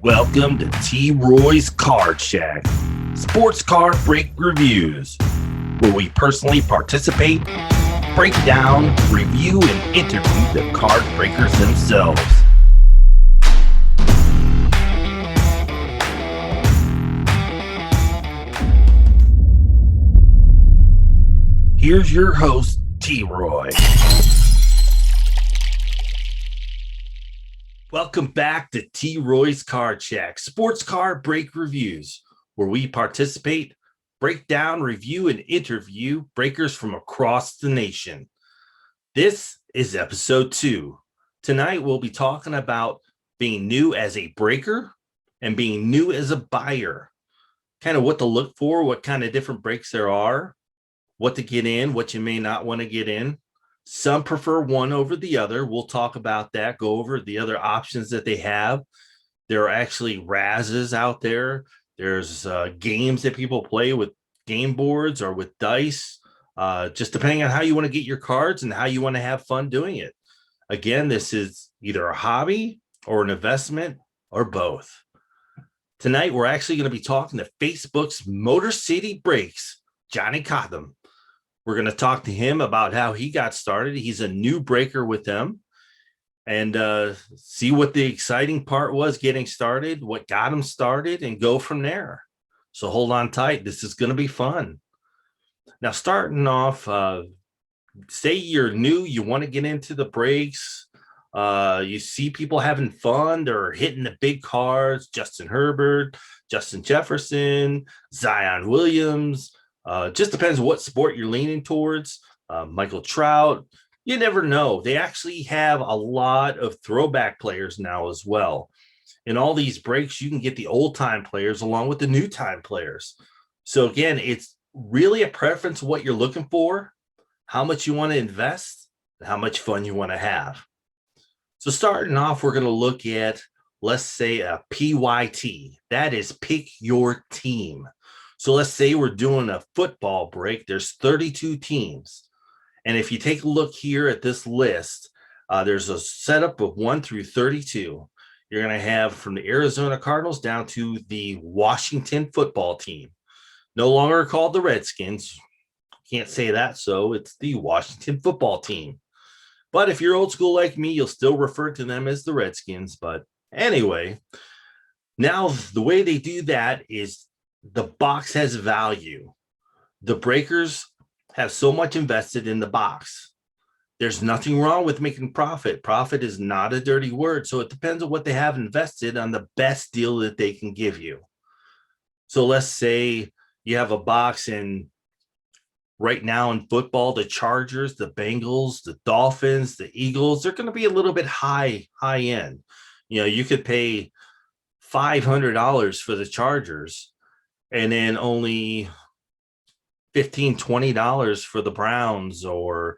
Welcome to T. Roy's Card Shack, sports card break reviews, where we personally participate, break down, review, and interview the card breakers themselves. Here's your host, T. Roy. Welcome back to T. Roy's Card Shack, sports card break reviews, where we participate, break down, review, and interview breakers from across the nation. This is episode 2. Tonight, we'll be talking about being new as a breaker and being new as a buyer, kind of what to look for, what kind of different breaks there are, what to get in, what you may not want to get in. Some prefer one over the other. We'll talk about that, go over the other options that they have. There are actually Razzes out there. There's games that people play with game boards or with dice, just depending on how you want to get your cards and how you want to have fun doing it. Again, this is either a hobby or an investment or both. Tonight, we're actually going to be talking to Facebook's Motor City Breaks, Johnny Cotham. We're going to talk to him about how he got started. He's a new breaker with them, and see what the exciting part was getting started, what got him started, and go from there. So hold on tight. This is going to be fun. Now, starting off, say you're new, you want to get into the breaks. You see people having fun. They're hitting the big cards, Justin Herbert, Justin Jefferson, Zion Williams. Just depends what sport you're leaning towards. Michael Trout, you never know. They actually have a lot of throwback players now as well. In all these breaks, you can get the old time players along with the new time players. So again, it's really a preference of what you're looking for, how much you want to invest, and how much fun you want to have. So starting off, we're going to look at, let's say, a PYT. That is pick your team. So let's say we're doing a football break. There's 32 teams. And if you take a look here at this list, there's a setup of 1 through 32. You're going to have from the Arizona Cardinals down to the Washington football team. No longer called the Redskins. Can't say that, so it's the Washington football team. But if you're old school like me, you'll still refer to them as the Redskins. But anyway, now the way they do that is the box has value. The breakers have so much invested in the box. There's nothing wrong with making profit. Profit is not a dirty word. So it depends on what they have invested on the best deal that they can give you. So let's say you have a box, and right now in football, the Chargers, the Bengals, the Dolphins, the Eagles, they're going to be a little bit high end. You know, you could pay $500 for the Chargers and then only $15, $20 for the Browns or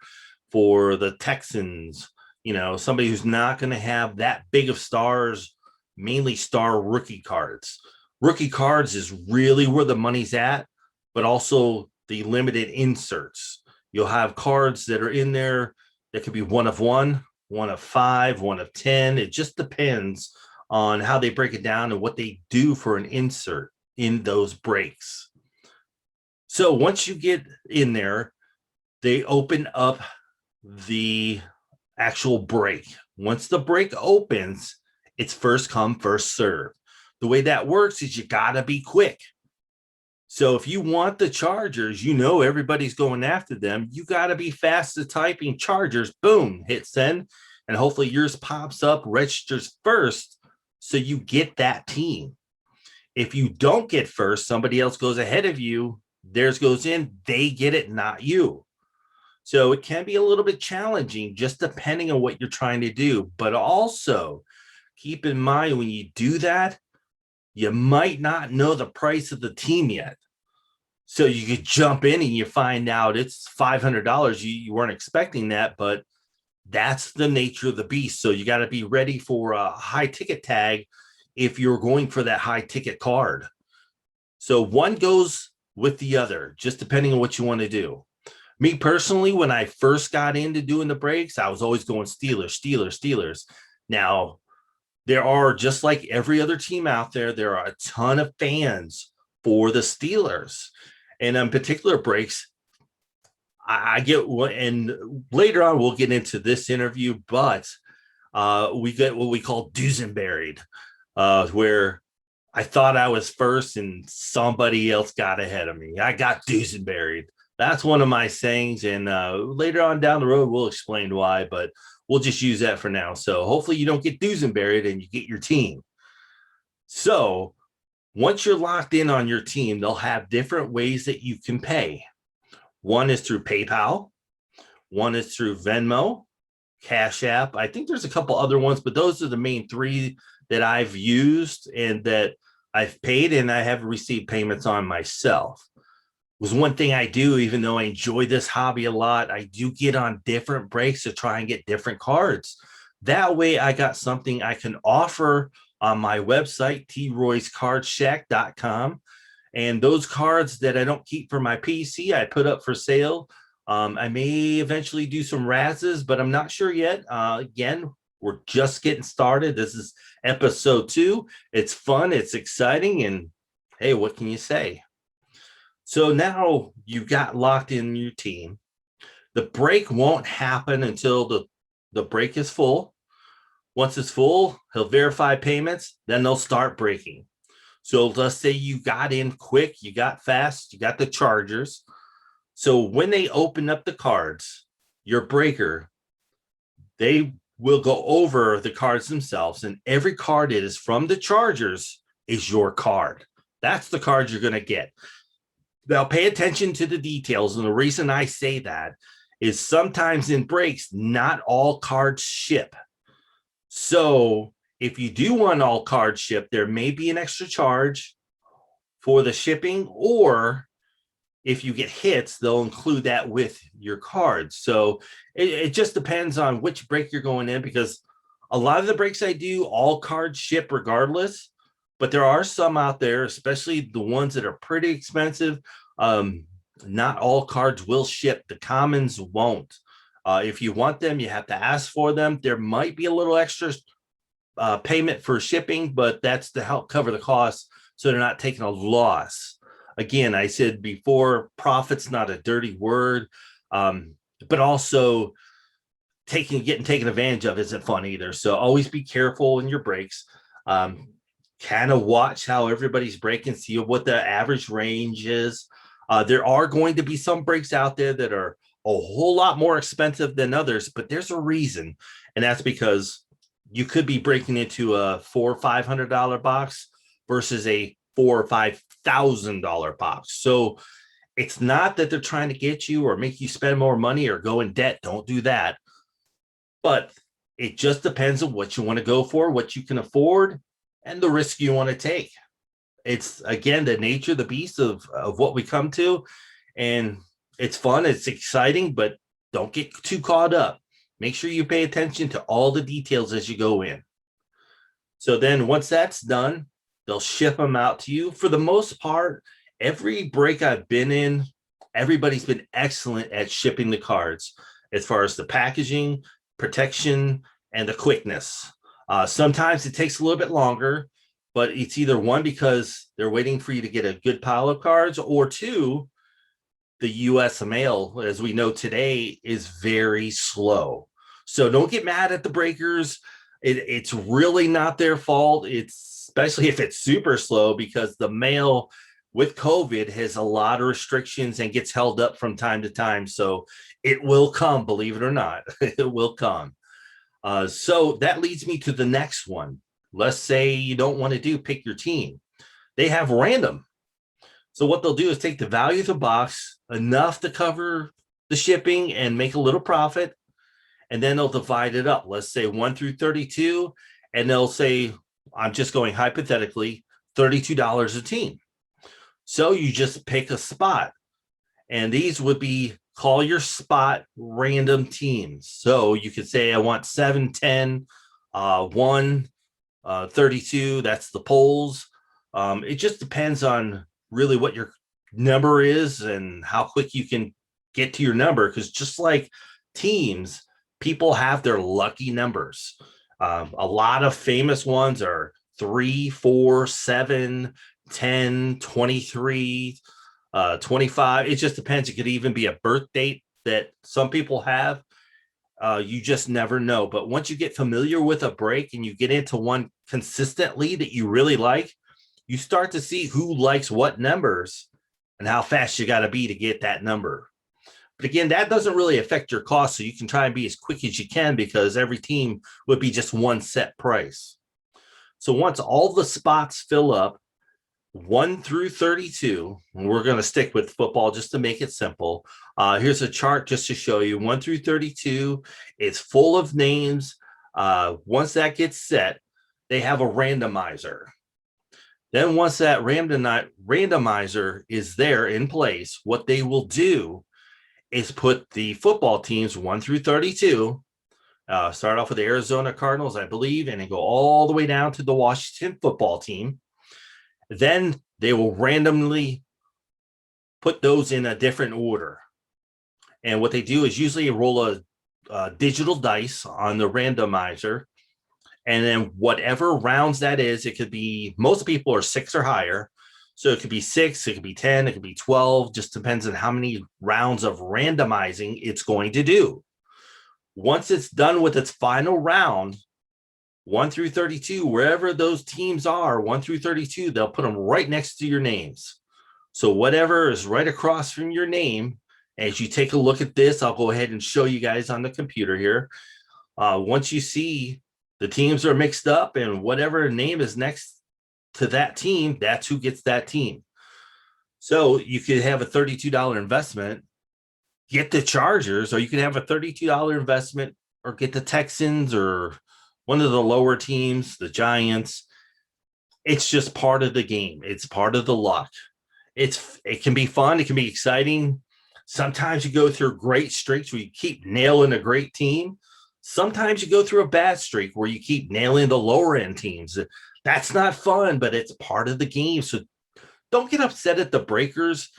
for the Texans. You know, somebody who's not going to have that big of stars, mainly star rookie cards. Rookie cards is really where the money's at, but also the limited inserts. You'll have cards that are in there that could be 1 of 1, 1 of 5, 1 of 10. It just depends on how they break it down and what they do for an insert in those breaks. So once you get in there, they open up the actual break. Once the break opens, it's first come, first serve. The way that works is you gotta be quick. So if you want the Chargers, you know everybody's going after them. You gotta be fast at typing Chargers, boom, hit send, and hopefully yours pops up, registers first, so you get that team. If you don't get first, somebody else goes ahead of you, theirs goes in, they get it, not you. So it can be a little bit challenging just depending on what you're trying to do. But also keep in mind when you do that, you might not know the price of the team yet. So you could jump in and you find out it's $500. You weren't expecting that, but that's the nature of the beast. So you got to be ready for a high ticket tag if you're going for that high ticket card. So one goes with the other, just depending on what you want to do. Me personally, when I first got into doing the breaks, I was always going Steelers. Now, there are, just like every other team out there, there are a ton of fans for the Steelers. And in particular breaks, I get, and later on we'll get into this interview, but we get what we call Dusenberried, where I thought I was first and somebody else got ahead of me. I got Dusenberried. That's one of my sayings. And later on down the road, we'll explain why, but we'll just use that for now. So hopefully you don't get Dusenberried and you get your team. So once you're locked in on your team, they'll have different ways that you can pay. One is through PayPal. One is through Venmo, Cash App. I think there's a couple other ones, but those are the main three that I've used and that I've paid, and I have received payments on myself. Was one thing I do, even though I enjoy this hobby a lot, I do get on different breaks to try and get different cards. That way I got something I can offer on my website, troyscardshack.com. And those cards that I don't keep for my PC, I put up for sale. I may eventually do some Razzes, but I'm not sure yet. Again, we're just getting started. This is episode 2. It's fun, it's exciting, and hey, what can you say? So now you got locked in your team. The break won't happen until the break is full. Once it's full, he'll verify payments, then they'll start breaking. So let's say you got in quick, you got fast, you got the Chargers. So when they open up the cards, your breaker, they will go over the cards themselves, and every card that is from the Chargers is your card. That's the card you're going to get. Now, pay attention to the details, and the reason I say that is sometimes in breaks, not all cards ship. So if you do want all cards shipped, there may be an extra charge for the shipping, or if you get hits, they'll include that with your cards. So it just depends on which break you're going in, because a lot of the breaks I do, all cards ship regardless, but there are some out there, especially the ones that are pretty expensive. Not all cards will ship. The commons won't. If you want them, you have to ask for them. There might be a little extra payment for shipping, but that's to help cover the cost so they're not taking a loss. Again, I said before, profit's not a dirty word, but also getting taken advantage of isn't fun either. So always be careful in your breaks. Kind of watch how everybody's breaking, see what the average range is. There are going to be some breaks out there that are a whole lot more expensive than others, but there's a reason, and that's because you could be breaking into a $400 or $500 box versus a $4,000 or $5,000 box. So it's not that they're trying to get you or make you spend more money or go in debt. Don't do that. But it just depends on what you want to go for, what you can afford, and the risk you want to take. It's, again, the nature of the beast of what we come to. And it's fun, it's exciting, but don't get too caught up. Make sure you pay attention to all the details as you go in. So then once that's done, they'll ship them out to you. For the most part, every break I've been in, everybody's been excellent at shipping the cards as far as the packaging, protection, and the quickness. Sometimes it takes a little bit longer, but it's either one, because they're waiting for you to get a good pile of cards, or two, the US mail, as we know today, is very slow. So don't get mad at the breakers. It's really not their fault. It's especially if it's super slow, because the mail with COVID has a lot of restrictions and gets held up from time to time. So it will come, believe it or not, it will come. So that leads me to the next one. Let's say you don't want to pick your team. They have random. So what they'll do is take the value of the box, enough to cover the shipping and make a little profit, and then they'll divide it up. Let's say 1 through 32, and they'll say, I'm just going hypothetically, $32 a team. So you just pick a spot, and these would be, call your spot random teams. So you could say, I want 7, 10, 1, 32. That's the polls. It just depends on really what your number is and how quick you can get to your number, because just like teams, people have their lucky numbers. A lot of famous ones are 3, 4, 7, 10, 23, 25. It just depends. It could even be a birth date that some people have. You just never know. But once you get familiar with a break and you get into one consistently that you really like, you start to see who likes what numbers and how fast you got to be to get that number. But again, that doesn't really affect your cost. So you can try and be as quick as you can because every team would be just one set price. So once all the spots fill up, 1 through 32, and we're going to stick with football just to make it simple. Here's a chart just to show you 1 through 32. It's full of names. Once that gets set, they have a randomizer. Then once that randomizer is there in place, what they will do is put the football teams 1 through 32, start off with the Arizona Cardinals, I believe, and then go all the way down to the Washington football team. Then they will randomly put those in a different order. And what they do is usually roll a digital dice on the randomizer. And then whatever rounds that is, it could be, most people are 6 or higher. So it could be 6, it could be 10, it could be 12, just depends on how many rounds of randomizing it's going to do. Once it's done with its final round, 1 through 32, wherever those teams are, 1 through 32, they'll put them right next to your names. So whatever is right across from your name, as you take a look at this, I'll go ahead and show you guys on the computer here. Once you see the teams are mixed up and whatever name is next to that team, that's who gets that team. So you could have a $32 investment, get the Chargers, or you could have a $32 investment or get the Texans or one of the lower teams, the Giants. It's just part of the game. It's part of the luck. It can be fun. It can be exciting. Sometimes you go through great streaks where you keep nailing a great team. Sometimes you go through a bad streak where you keep nailing the lower end teams. That's not fun, but it's part of the game. So don't get upset at the breakers.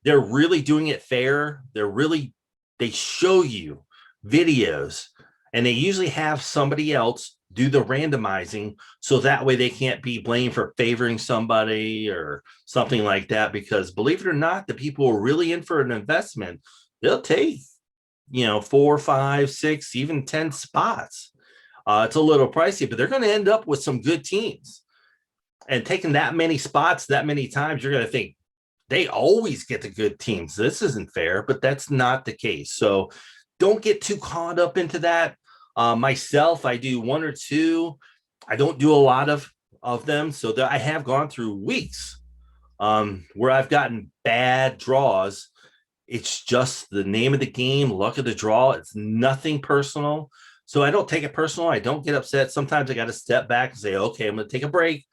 They're really doing it fair. They show you videos and they usually have somebody else do the randomizing. So that way they can't be blamed for favoring somebody or something like that. Because believe it or not, the people who are really in for an investment, they'll take, 4, 5, 6, even 10 spots. It's a little pricey, but they're going to end up with some good teams. And taking that many spots that many times, you're going to think they always get the good teams. This isn't fair, but that's not the case. So don't get too caught up into that. Myself, I do 1 or 2. I don't do a lot of them. So I have gone through weeks where I've gotten bad draws. It's just the name of the game, luck of the draw. It's nothing personal. So I don't take it personal. I don't get upset. Sometimes I got to step back and say, okay, I'm going to take a break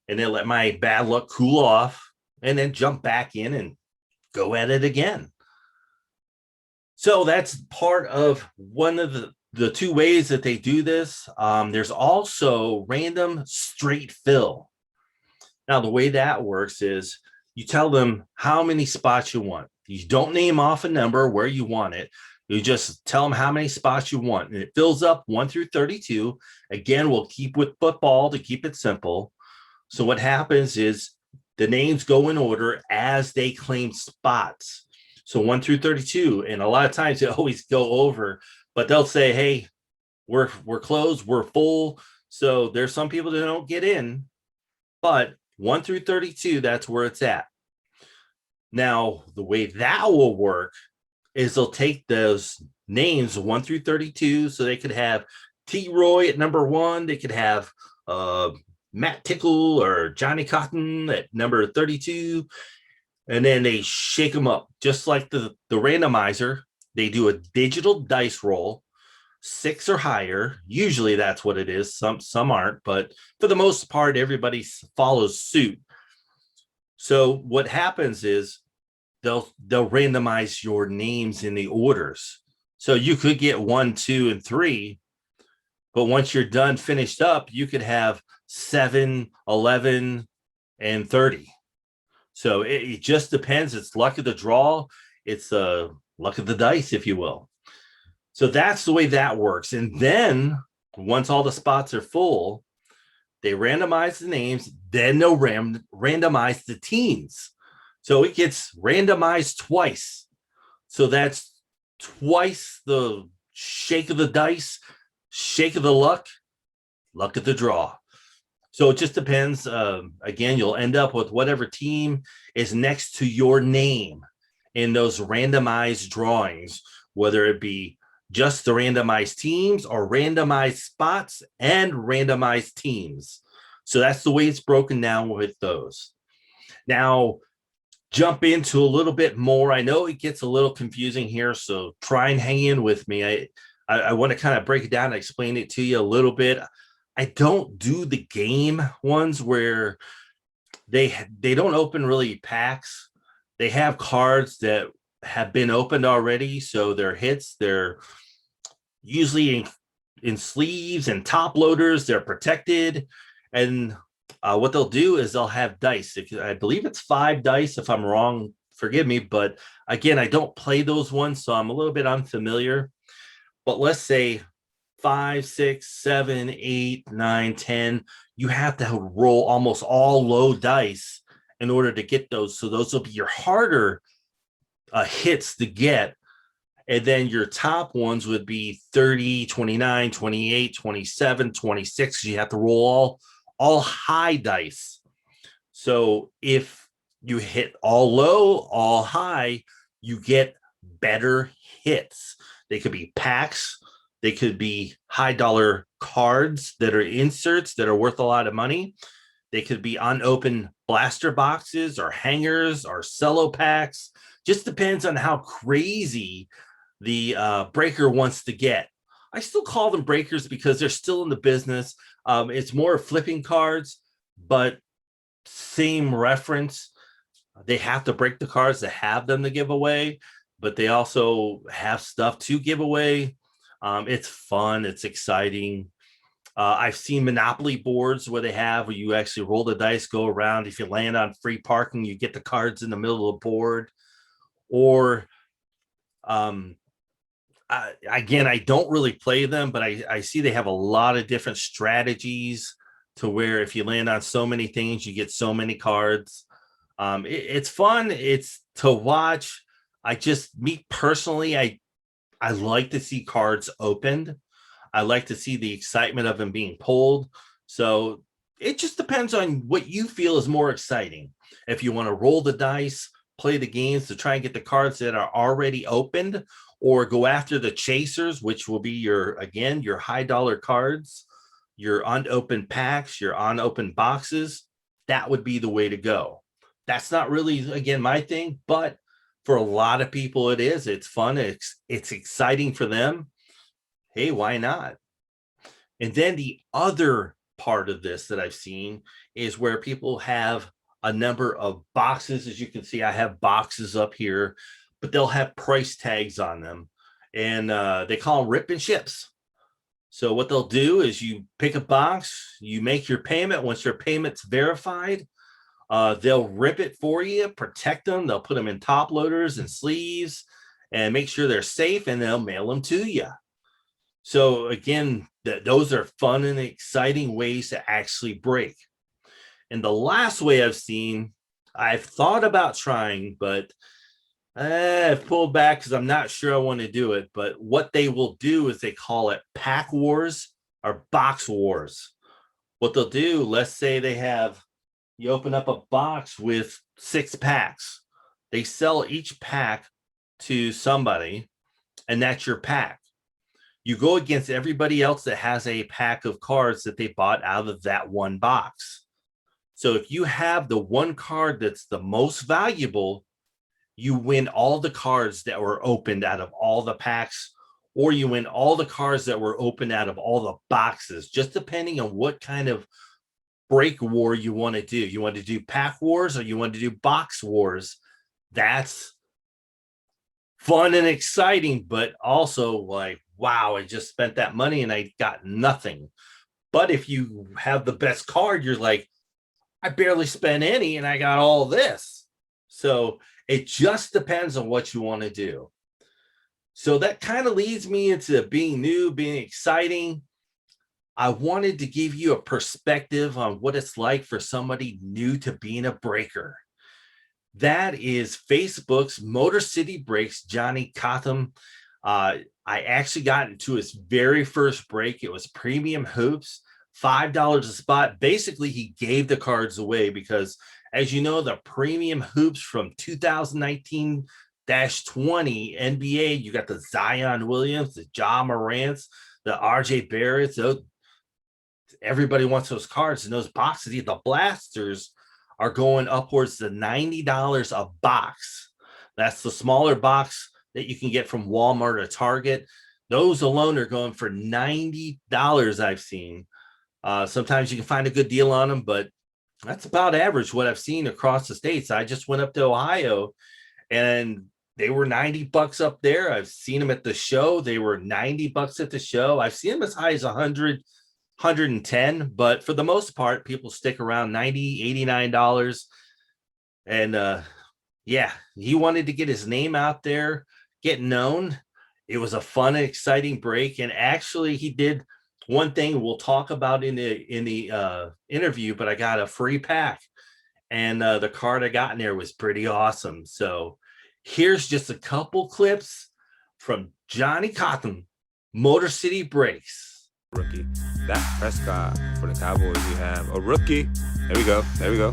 and then let my bad luck cool off and then jump back in and go at it again. So that's part of one of the 2 ways that they do this. There's also random straight fill. Now, the way that works is you tell them how many spots you want. You don't name off a number where you want it. You just tell them how many spots you want. And it fills up 1 through 32. Again, we'll keep with football to keep it simple. So what happens is the names go in order as they claim spots. So 1 through 32. And a lot of times they always go over, but they'll say, hey, we're closed, we're full. So there's some people that don't get in, but 1 through 32, that's where it's at. Now, the way that will work is they'll take those names 1 through 32. So they could have T. Roy at number 1. They could have Matt Tickle or Johnny Cotton at number 32. And then they shake them up just like the randomizer. They do a digital dice roll, 6 or higher. Usually that's what it is. Some aren't, but for the most part, everybody follows suit. So what happens is they'll randomize your names in the orders. So you could get 1, 2, and 3, but once you're done, finished up, you could have 7, 11, and 30. So it just depends. It's luck of the draw. It's luck of the dice, if you will. So that's the way that works. And then Once all the spots are full, they randomize the names, then they'll randomize the teams. So it gets randomized twice. So that's twice the shake of the dice, shake of the luck, luck of the draw. So it just depends. Again, you'll end up with whatever team is next to your name in those randomized drawings, whether it be just the randomized teams or randomized spots and randomized teams. So that's the way it's broken down with those. Now, jump into a little bit more. I know it gets a little confusing here, so try and hang in with me. I want to kind of break it down and explain it to you a little bit. I don't do the game ones where they don't open really packs. They have cards that have been opened already, so they're hits. They're usually in sleeves and top loaders. They're protected, and what they'll do is they'll have dice. I believe it's 5 dice. If I'm wrong, forgive me. But again, I don't play those ones, so I'm a little bit unfamiliar. But let's say 5, 6, 7, 8, 9, 10. You have to roll almost all low dice in order to get those. So those will be your harder hits to get. And then your top ones would be 30, 29, 28, 27, 26. You have to roll all high dice. So if you hit all low, all high, you get better hits. They could be packs. They could be high dollar cards that are inserts that are worth a lot of money. They could be unopened blaster boxes or hangers or cello packs. Just depends on how crazy the breaker wants to get. I still call them breakers because they're still in the business. It's more flipping cards, but same reference. They have to break the cards to have them to give away, but they also have stuff to give away. It's fun. It's exciting. I've seen Monopoly boards where you actually roll the dice, go around. If you land on free parking, you get the cards in the middle of the board. Or again, I don't really play them, but I see they have a lot of different strategies to where if you land on so many things, you get so many cards. It's fun. It's to watch. Me personally, I like to see cards opened. I like to see the excitement of them being pulled. So it just depends on what you feel is more exciting. If you want to roll the dice, play the games to try and get the cards that are already opened, or go after the chasers, which will be your high dollar cards, your unopened packs, your unopened boxes, that would be the way to go. That's not really, again, my thing, but for a lot of people, it is. It's fun. It's exciting for them. Hey, why not? And then the other part of this that I've seen is where people have a number of boxes. As you can see, I have boxes up here, but they'll have price tags on them, and they call them rip and ships. So what they'll do is you pick a box, you make your payment. Once your payment's verified, they'll rip it for you, protect them. They'll put them in top loaders and sleeves and make sure they're safe, and they'll mail them to you. So again, those are fun and exciting ways to actually break. And the last way I've thought about trying, but I've pulled back because I'm not sure I want to do it. But what they will do is they call it pack wars or box wars. What they'll do, let's say you open up a box with 6 packs. They sell each pack to somebody, and that's your pack. You go against everybody else that has a pack of cards that they bought out of that one box. So if you have the one card that's the most valuable, you win all the cards that were opened out of all the packs, or you win all the cards that were opened out of all the boxes, just depending on what kind of break war you want to do. You want to do pack wars or you want to do box wars. That's fun and exciting, but also like, wow, I just spent that money and I got nothing. But if you have the best card, you're like, I barely spent any and I got all this. So it just depends on what you want to do. So that kind of leads me into being new, being exciting. I wanted to give you a perspective on what it's like for somebody new to being a breaker. That is Facebook's Motor City Breaks, Johnny Cotham. I actually got into his very first break. It was Premium Hoops, $5 a spot. Basically, he gave the cards away because, as you know, the Premium Hoops from 2019-20 NBA, you got the Zion Williams, the Ja Morants, the RJ Barretts. Everybody wants those cards, and those boxes, the blasters are going upwards to $90 a box. That's the smaller box that you can get from Walmart or Target. Those alone are going for $90, I've seen. Sometimes you can find a good deal on them, but that's about average what I've seen across the states. I just went up to Ohio and they were $90 up there. I've seen them at the show. They were $90 at the show. I've seen them as high as 110, but for the most part, people stick around $90, $89. And yeah, he wanted to get his name out there, get known. It was a fun and exciting break. And actually, he did one thing we'll talk about in the interview, but I got a free pack. And the card I got in there was pretty awesome. So here's just a couple clips from Johnny Cotham, Motor City Breaks. Rookie. Dak Prescott for the Cowboys. We have a rookie. There we go. There we go.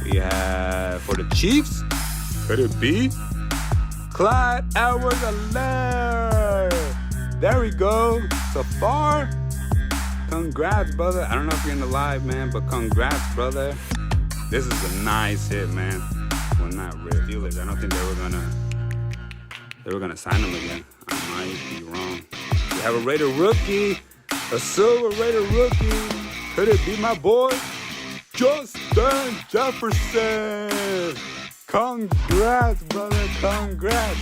We have for the Chiefs. Could it be Clyde Edwards-Helaire? There we go. So far, congrats, brother. I don't know if you're in the live, man, but congrats, brother. This is a nice hit, man. Well, not real Steelers. I don't think they were gonna sign him again. I might be wrong. We have a Raider rookie. A silver Raider rookie. Could it be my boy, Justin Jefferson? Congrats, brother. Congrats.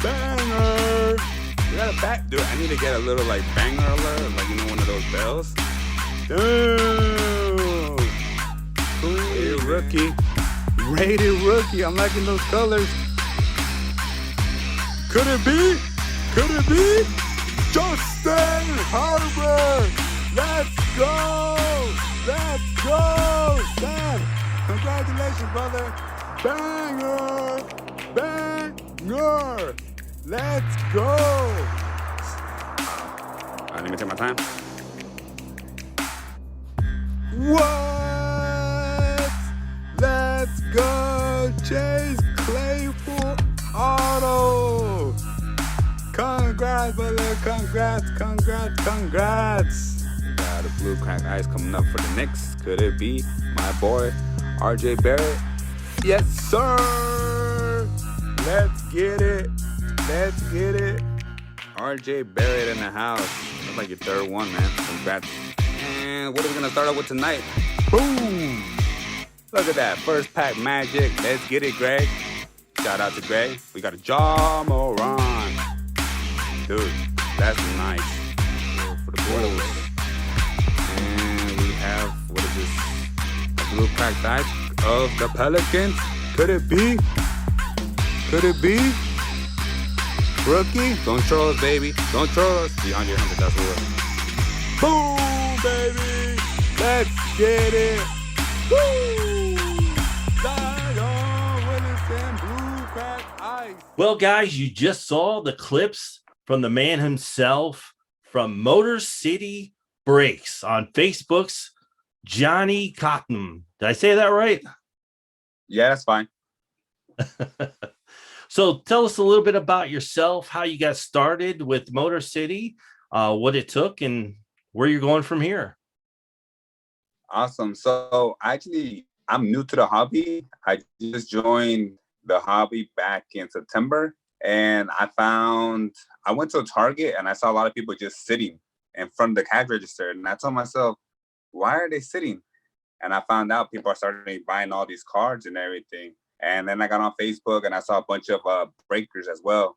Banger. You got a back. Dude, I need to get a little like banger alert. Like, you know, one of those bells. Damn. Rated rookie. Rated rookie. I'm liking those colors. Could it be? Could it be? Justin Herbert! Let's go! Let's go! Sam, congratulations, brother! Banger! Banger! Let's go! Let me take my time. What? Let's go! Chase Claypool auto! Congrats, brother. Congrats, congrats, congrats. We got a blue crack ice coming up for the Knicks. Could it be my boy, RJ Barrett? Yes, sir. Let's get it. Let's get it. RJ Barrett in the house. That's like your third one, man. Congrats. And what are we going to start out with tonight? Boom. Look at that. First pack magic. Let's get it, Greg. Shout out to Greg. We got a Ja Morant. Dude, that's nice for the Bulls. And we have, what is this? A blue pack dice of the Pelicans. Could it be? Could it be? Rookie? Don't troll us, baby. Don't troll us. DeAndre Hunter, that's what. Boom, baby. Let's get it. Woo! Zion Williamson, blue crack ice. Well, guys, you just saw the clips from the man himself from Motor City Breaks on Facebook's Johnny Cotham. Did I say that right? Yeah, that's fine. So tell us a little bit about yourself, how you got started with Motor City, what it took, and where you're going from here. Awesome. So actually, I'm new to the hobby. I just joined the hobby back in September. And I went to a Target and I saw a lot of people just sitting in front of the cash register. And I told myself, why are they sitting? And I found out people are starting buying all these cards and everything. And then I got on Facebook and I saw a bunch of breakers as well.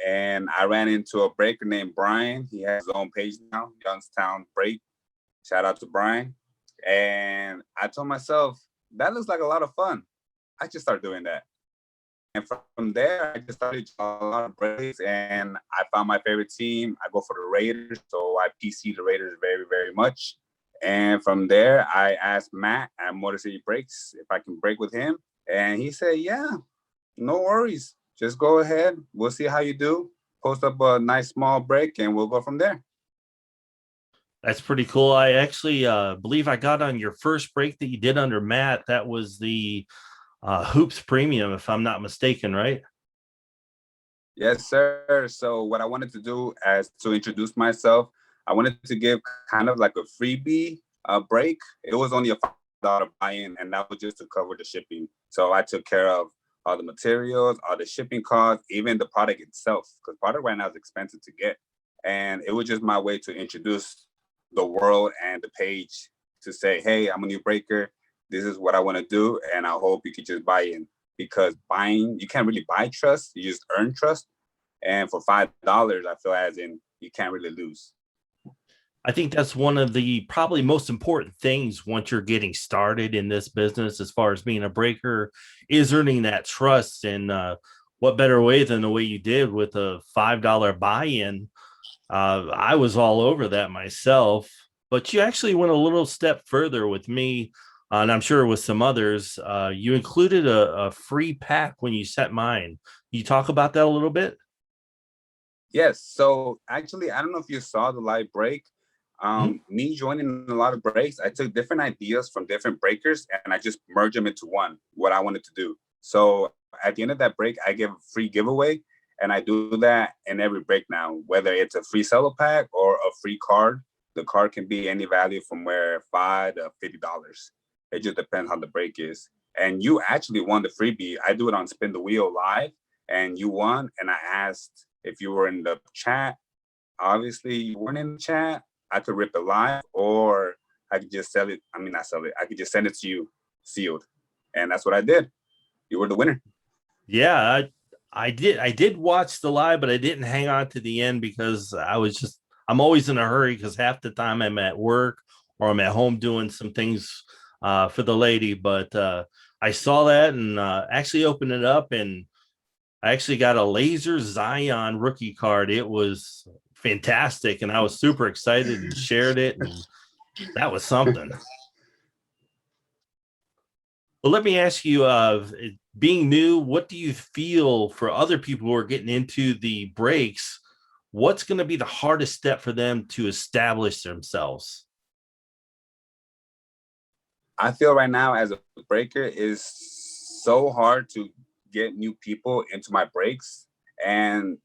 And I ran into a breaker named Brian. He has his own page now, Youngstown Break. Shout out to Brian. And I told myself, that looks like a lot of fun. I just started doing that. from there, I just started a lot of breaks, and I found my favorite team. I go for the Raiders, so I PC the Raiders very, very much. And from there, I asked Matt at Motor City Breaks if I can break with him, and he said, "Yeah, no worries. Just go ahead. We'll see how you do. Post up a nice small break, and we'll go from there." That's pretty cool. I actually believe I got on your first break that you did under Matt. That was the Hoops Premium, if I'm not mistaken, right? Yes, sir. So what I wanted to do as to introduce myself, I wanted to give kind of like a freebie break. It was only a $5 buy-in, and that was just to cover the shipping. So I took care of all the materials, all the shipping costs, even the product itself, because product right now is expensive to get. And it was just my way to introduce the world and the page to say, hey, I'm a new breaker. This is what I want to do, and I hope you could just buy in, because buying, you can't really buy trust, you just earn trust. And for $5, I feel as in you can't really lose. I think that's one of the probably most important things once you're getting started in this business, as far as being a breaker, is earning that trust. And what better way than the way you did with a $5 buy-in? I was all over that myself, but you actually went a little step further with me, and I'm sure with some others. You included a free pack when you set mine. Can you talk about that a little bit? Yes. So actually, I don't know if you saw the live break. Mhm. Me joining a lot of breaks, I took different ideas from different breakers and I just merged them into one, what I wanted to do. So at the end of that break, I give a free giveaway, and I do that in every break now, whether it's a free cello pack or a free card. The card can be any value from where $5 to $50. It just depends how the break is. And you actually won the freebie. I do it on Spin the Wheel live, and you won. And I asked if you were in the chat. Obviously, you weren't in the chat. I could rip it live, or I could just sell it. I mean, not sell it. I could just send it to you sealed. And that's what I did. You were the winner. Yeah, I did watch the live, but I didn't hang on to the end because I'm always in a hurry because half the time I'm at work or I'm at home doing some things for the lady. But I saw that and actually opened it up, and I actually got a Laser Zion rookie card. It was fantastic, and I was super excited and shared it, and that was something. Well, let me ask you, being new, what do you feel for other people who are getting into the breaks? What's going to be the hardest step for them to establish themselves? I feel right now as a breaker is so hard to get new people into my breaks. And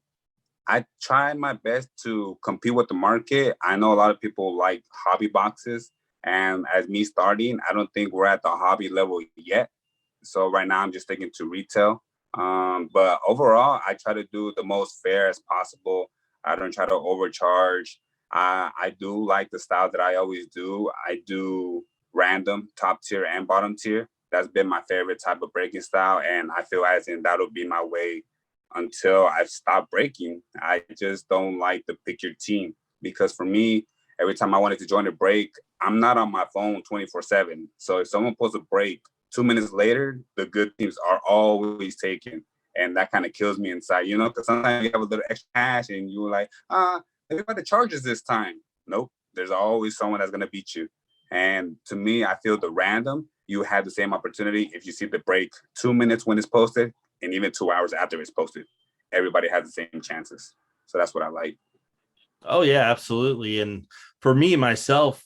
I try my best to compete with the market. I know a lot of people like hobby boxes. And as me starting, I don't think we're at the hobby level yet. So right now I'm just sticking to retail. But overall, I try to do the most fair as possible. I don't try to overcharge. I do like the style that I always do. I do random, top tier and bottom tier. That's been my favorite type of breaking style. And I feel as in that'll be my way until I stop breaking. I just don't like the pick your team, because for me, every time I wanted to join a break, I'm not on my phone 24/7. So if someone posts a break, 2 minutes later, the good teams are always taken. And that kind of kills me inside, because sometimes you have a little extra cash and you're like, maybe by the Chargers this time. Nope. There's always someone that's going to beat you. And to me, I feel the random, you have the same opportunity if you see the break 2 minutes when it's posted, and even 2 hours after it's posted. Everybody has the same chances. So that's what I like. Oh yeah, absolutely. And for me myself,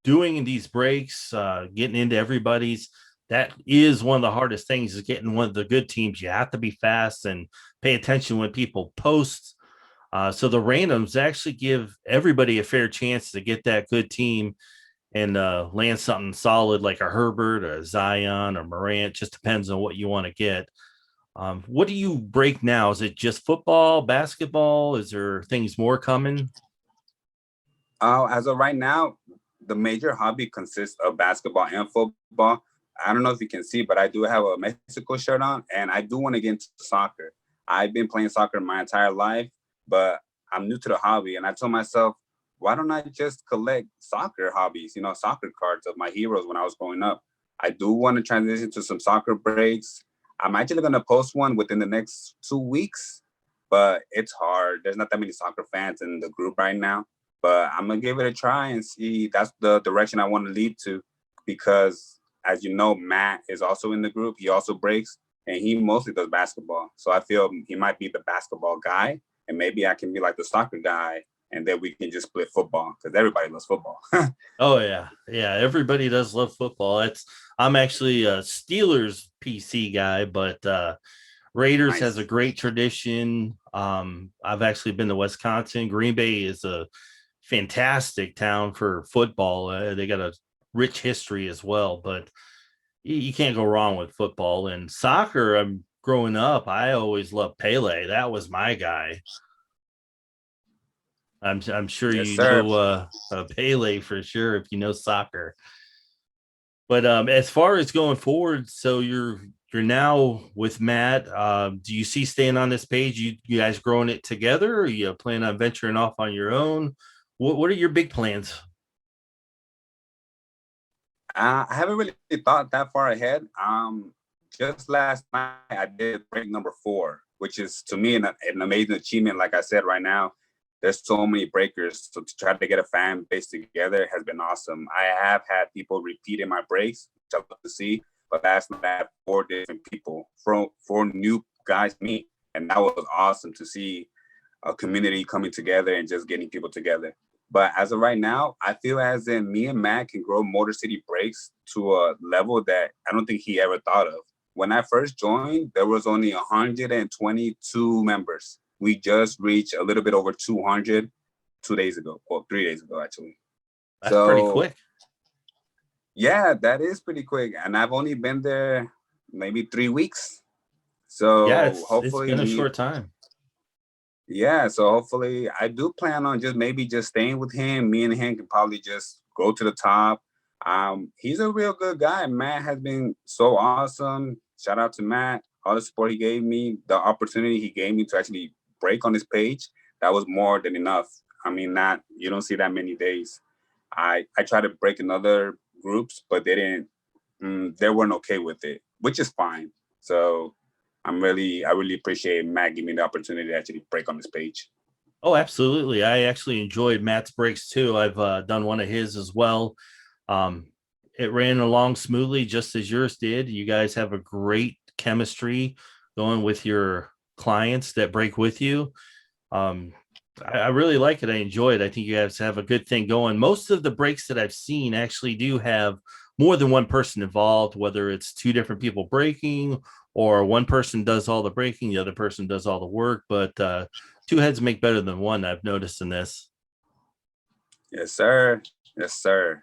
doing these breaks, getting into everybody's, that is one of the hardest things, is getting one of the good teams. You have to be fast and pay attention when people post. So the randoms actually give everybody a fair chance to get that good team and land something solid like a Herbert or a Zion or Morant. Just depends on what you want to get. What do you break now? Is it just football, basketball? Is there things more coming? As of right now, the major hobby consists of basketball and football. I don't know if you can see, but I do have a Mexico shirt on, and I do want to get into soccer. I've been playing soccer my entire life, but I'm new to the hobby, and I told myself, why don't I just collect soccer hobbies, soccer cards of my heroes when I was growing up. I do want to transition to some soccer breaks. I'm actually gonna post one within the next 2 weeks, but it's hard. There's not that many soccer fans in the group right now. But I'm gonna give it a try and see. That's the direction I want to lead to, because as you know, Matt is also in the group. He also breaks, and he mostly does basketball. So I feel he might be the basketball guy, and maybe I can be like the soccer guy, and then we can just split football because everybody loves football. Oh yeah, yeah. Everybody does love football. I'm actually a Steelers PC guy, but Raiders has Nice. a great tradition. I've actually been to Wisconsin. Green Bay is a fantastic town for football. They got a rich history as well, but you can't go wrong with football and soccer. I'm growing up. I always loved Pele. That was my guy. I'm sure Yes, you sir. know Pele for sure if you know soccer. But as far as going forward, so you're now with Matt. Do you see staying on this page? You guys growing it together, or you plan on venturing off on your own? What are your big plans? I haven't really thought that far ahead. Just last night I did break number 4, which is to me an amazing achievement. Like I said, right now there's so many breakers, so to try to get a fan base together has been awesome. I have had people repeating my breaks, which I love to see. But last night I had 4 different people, four new guys meet, and that was awesome to see a community coming together and just getting people together. But as of right now, I feel as in me and Matt can grow Motor City Breaks to a level that I don't think he ever thought of. When I first joined, there was only 122 members. We just reached a little bit over 200 2 days ago, or 3 days ago, actually. That's pretty So quick. yeah, that is pretty quick. And I've only been there maybe 3 weeks. Yeah, So it's hopefully been a me, short time. yeah, so hopefully I do plan on just maybe just staying with him. Me and him can probably just go to the top. He's a real good guy. Matt has been so awesome. Shout out to Matt. All the support he gave me, the opportunity he gave me to actually break on his page, that was more than enough. I mean, not you don't see that many days. I tried to break in other groups, but they weren't okay with it, which is fine. So I really appreciate Matt giving me the opportunity to actually break on this page. Oh, absolutely. I actually enjoyed Matt's breaks too. I've done one of his as well. Um, it ran along smoothly, just as yours did. You guys have a great chemistry going with your clients that break with you. Um, I really like it. I enjoy it. I think you guys have a good thing going. Most of the breaks that I've seen actually do have more than one person involved, whether it's two different people breaking or one person does all the breaking, the other person does all the work. But two heads make better than one. I've noticed in this. Yes, sir. Yes, sir.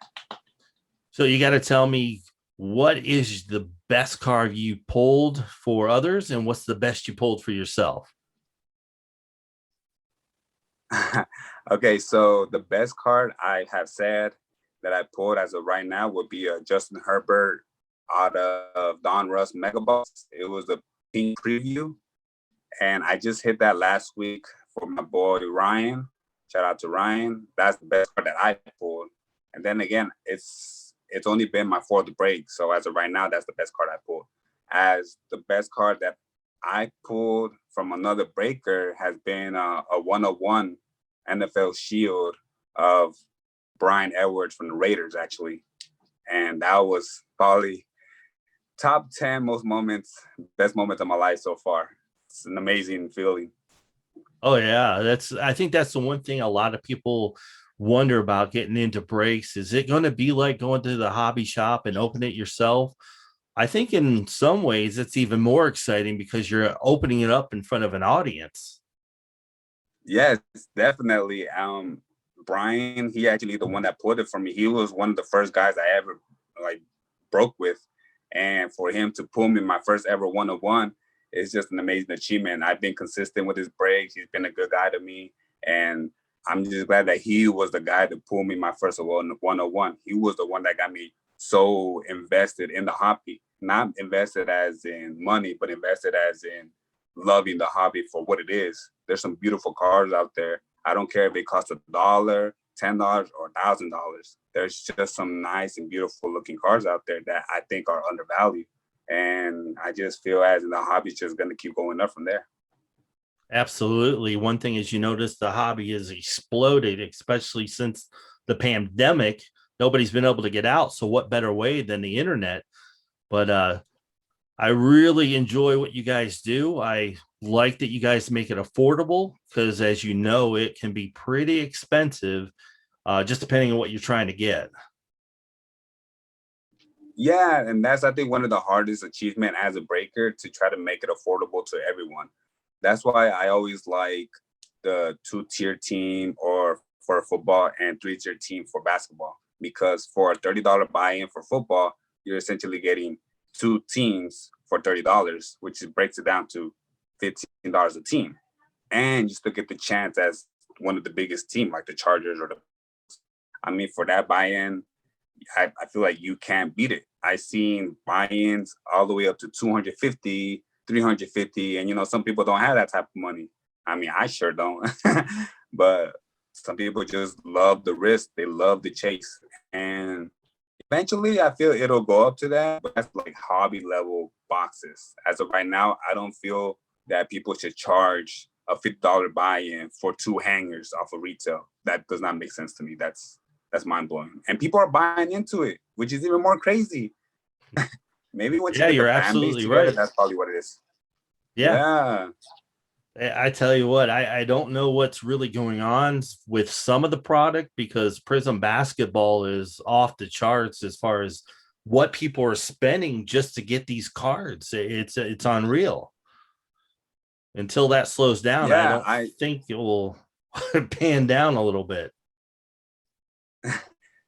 So you got to tell me what is the best card you pulled for others, and what's the best you pulled for yourself? Okay, so the best card I have said that I pulled as of right now would be a Justin Herbert out of Don Russ Mega Box. It was a pink preview, and I just hit that last week for my boy Ryan. Shout out to Ryan. That's the best card that I pulled. And then again, it's only been my 4th break. So as of right now, that's the best card I pulled. As the best card that I pulled from another breaker has been a 101 NFL Shield of Brian Edwards from the Raiders, actually. And that was probably top 10 best moments of my life so far. It's an amazing feeling. Oh yeah, I think that's the one thing a lot of people wonder about getting into breaks. Is it going to be like going to the hobby shop and open it yourself? I think in some ways it's even more exciting because you're opening it up in front of an audience. Yes, definitely. Brian, he actually the one that pulled it for me. He was one of the first guys I ever like broke with, and for him to pull me my first ever 101 is just an amazing achievement. I've been consistent with his breaks. He's been a good guy to me, and I'm just glad that he was the guy to pull me my first 101. He was the one that got me so invested in the hobby, not invested as in money, but invested as in loving the hobby for what it is. There's some beautiful cars out there. I don't care if they cost $1, $10, or $1,000. There's just some nice and beautiful looking cars out there that I think are undervalued. And I just feel as the hobby's just going to keep going up from there. Absolutely. One thing is you notice the hobby has exploded, especially since the pandemic. Nobody's been able to get out. So what better way than the internet? But I really enjoy what you guys do. I like that you guys make it affordable because, as you know, it can be pretty expensive, just depending on what you're trying to get. Yeah, and that's I think one of the hardest achievement as a breaker, to try to make it affordable to everyone. That's why I always like the 2-tier team or for football and 3-tier team for basketball, because for a $30 buy-in for football, you're essentially getting 2 teams for $30, which breaks it down to $15 a team, and you still get the chance as one of the biggest team like the Chargers or the. I mean, for that buy-in, I feel like you can't beat it. I seen buy-ins all the way up to 250, 350, and some people don't have that type of money. I mean, I sure don't, but some people just love the risk. They love the chase, and eventually, I feel it'll go up to that. But that's like hobby level boxes. As of right now, I don't feel that people should charge a $50 buy-in for 2 hangers off of retail. That does not make sense to me. That's mind blowing, and people are buying into it, which is even more crazy. Maybe once Yeah, you get you're the fan base absolutely together, right. that's probably what it is. Yeah. Yeah, I tell you what, I don't know what's really going on with some of the product because Prism basketball is off the charts as far as what people are spending just to get these cards. It's unreal. Until that slows down, I yeah. don't think it will pan down a little bit.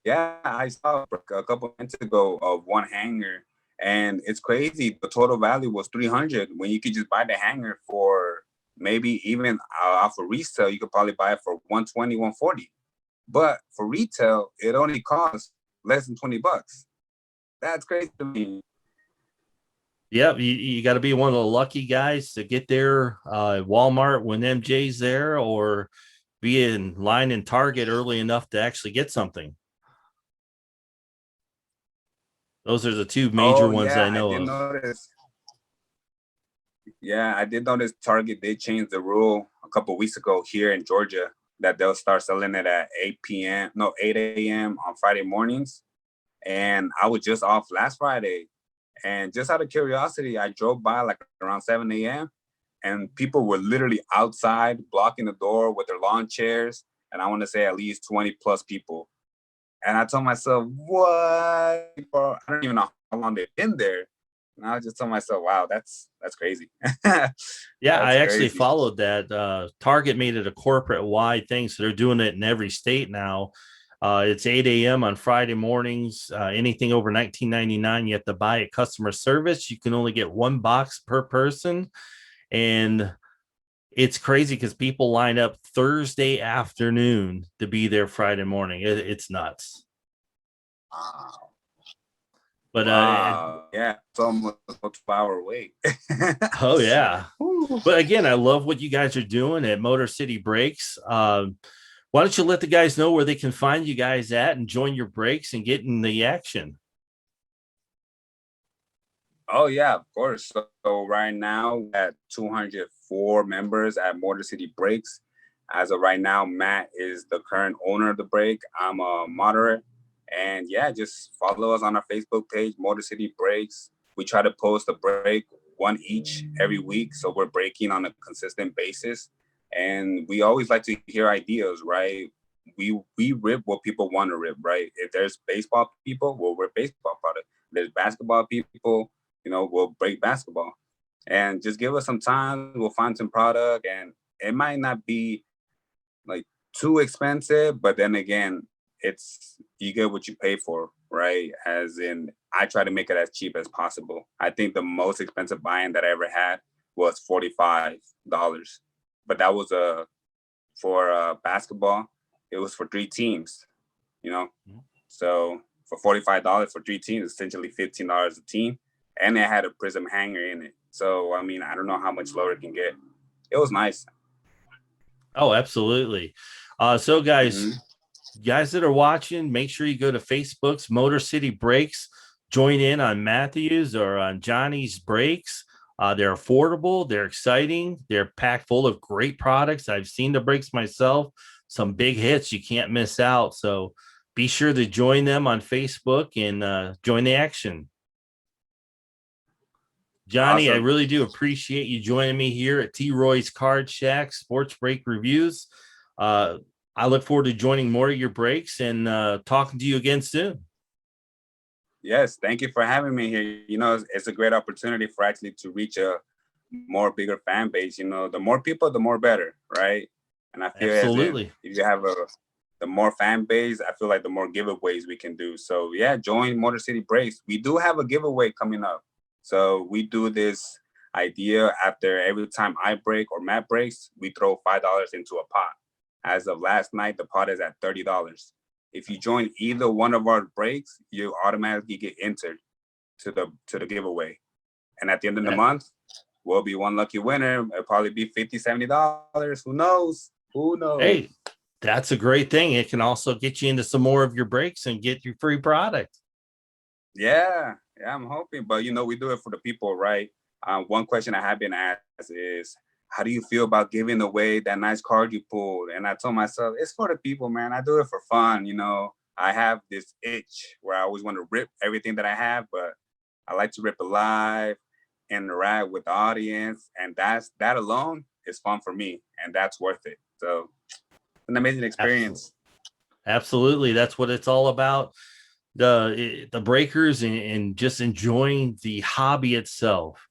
I saw a couple months ago of one hanger, and it's crazy. The total value was 300 when you could just buy the hanger for maybe even off of resale, you could probably buy it for 120, 140. But for retail, it only costs less than $20. That's crazy to me. Yeah, you got to be one of the lucky guys to get there Walmart when MJ's there, or be in line in Target early enough to actually get something. Those are the 2 major Oh ones yeah, I I know did of. notice. Yeah, I did notice Target did change the rule a couple weeks ago here in Georgia, that they'll start selling it at 8 p.m. No, 8 a.m. on Friday mornings. And I was just off last Friday. And just out of curiosity, I drove by like around 7 a.m. and people were literally outside blocking the door with their lawn chairs. And I want to say at least 20 plus people. And I told myself, what? Bro, I don't even know how long they've been there. And I just told myself, wow, that's crazy. Yeah, I That's actually crazy. followed that. Target made it a corporate wide thing, so they're doing it in every state now. It's 8 a.m. on Friday mornings. Anything over 19.99, you have to buy a customer service. You can only get 1 box per person, and it's crazy because people line up Thursday afternoon to be there Friday morning. It's nuts. Wow. But Wow. Yeah, it's almost a 2-hour wait. oh yeah. But again, I love what you guys are doing at Motor City Breaks. Why don't you let the guys know where they can find you guys at and join your breaks and get in the action? Oh yeah, of course. So right now at 204 members at Motor City Breaks. As of right now, Matt is the current owner of the break. I'm a moderator. And yeah, just follow us on our Facebook page, Motor City Breaks. We try to post a break, one each every week. So we're breaking on a consistent basis. And we always like to hear ideas, right? We rip what people want to rip, right? If there's baseball people, we'll rip baseball product. If there's basketball people, we'll break basketball. And just give us some time. We'll find some product, and it might not be like too expensive, but then again, it's you get what you pay for, right? As in, I try to make it as cheap as possible. I think the most expensive buy-in that I ever had was $45, but that was for basketball. It was for 3 teams, you know. So for $45 for 3 teams, essentially $15 a team, and it had a Prism hanger in it. So I mean, I don't know how much lower it can get. It was nice. Oh, absolutely. So Mm-hmm. guys that are watching, make sure you go to Facebook's Motor City Breaks. join in on Matthews or on Johnny's brakes. They're affordable, they're exciting, they're packed full of great products. I've seen the brakes myself, some big hits you can't miss out. So be sure to join them on Facebook and join the action. Johnny, I Awesome. really do appreciate you joining me here at T. Roy's Card Shack Sports Brake Reviews. I look forward to joining more of your breaks and talking to you again soon. Yes, thank you for having me here. You know, it's a great opportunity for actually to reach a more bigger fan base. You know, the more people, the more better, right? And I feel Absolutely. if you have the more fan base, I feel like the more giveaways we can do. So yeah, join Motor City Brakes. We do have a giveaway coming up. So we do this idea after every time I break or Matt breaks, we throw $5 into a pot. As of last night, the pot is at $30. If you join either one of our breaks, you automatically get entered to the giveaway. And at the end of the month, we'll be one lucky winner. It'll probably be $50, $70. Who knows? Who knows? Hey, that's a great thing. It can also get you into some more of your breaks and get your free product. Yeah, I'm hoping. But you know, we do it for the people, right? One question I have been asked is, how do you feel about giving away that nice card you pulled? And I told myself, it's for the people, man. I do it for fun. You know, I have this itch where I always want to rip everything that I have, but I like to rip it live, interact with the audience. And that alone is fun for me. And that's worth it. So it's an amazing experience. Absolutely. That's what it's all about. The breakers and just enjoying the hobby itself.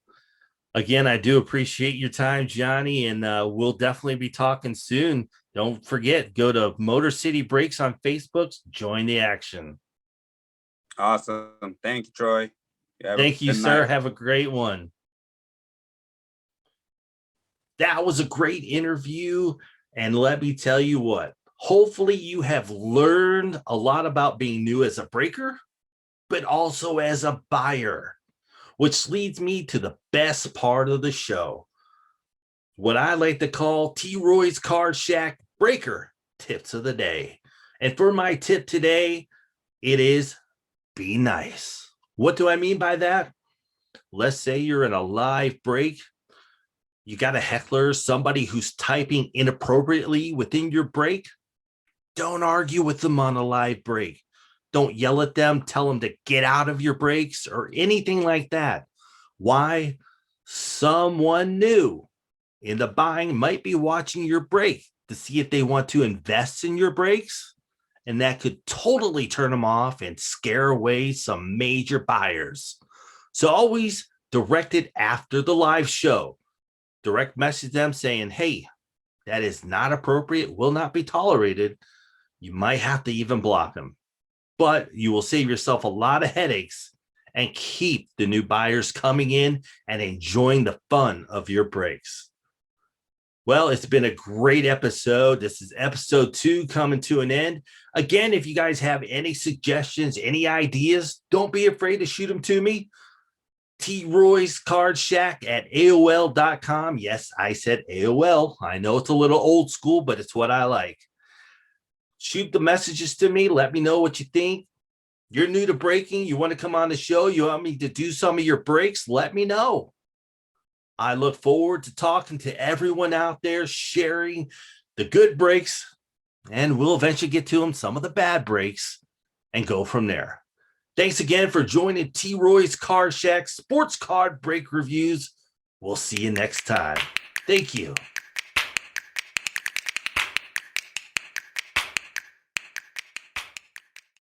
Again, I do appreciate your time, Johnny, and we'll definitely be talking soon. Don't forget, go to Motor City Brakes on Facebook, join the action. Awesome. Thank you, Troy. Thank you, sir. Have a great one. That was a great interview. And let me tell you what, hopefully you have learned a lot about being new as a breaker, but also as a buyer. Which leads me to the best part of the show, what I like to call T. Roy's Card Shack Breaker Tips of the Day. And for my tip today, it is be nice. What do I mean by that? Let's say you're in a live break. You got a heckler, somebody who's typing inappropriately within your break. Don't argue with them on a live break. Don't yell at them, tell them to get out of your breaks or anything like that. Why? Someone new in the buying might be watching your break to see if they want to invest in your breaks, and that could totally turn them off and scare away some major buyers. So always direct it after the live show. Direct message them saying, hey, that is not appropriate, will not be tolerated. You might have to even block them. But you will save yourself a lot of headaches and keep the new buyers coming in and enjoying the fun of your breaks. Well, it's been a great episode. This is episode 2 coming to an end. Again, if you guys have any suggestions, any ideas, don't be afraid to shoot them to me. T. Roy's Card Shack at AOL.com. Yes, I said AOL. I know it's a little old school, but it's what I like. Shoot the messages to me. Let me know what you think. You're new to breaking. You want to come on the show. You want me to do some of your breaks. Let me know. I look forward to talking to everyone out there, sharing the good breaks, and we'll eventually get to them, some of the bad breaks, and go from there. Thanks again for joining T. Roy's Card Shack Sports Card Break Reviews. We'll see you next time. Thank you.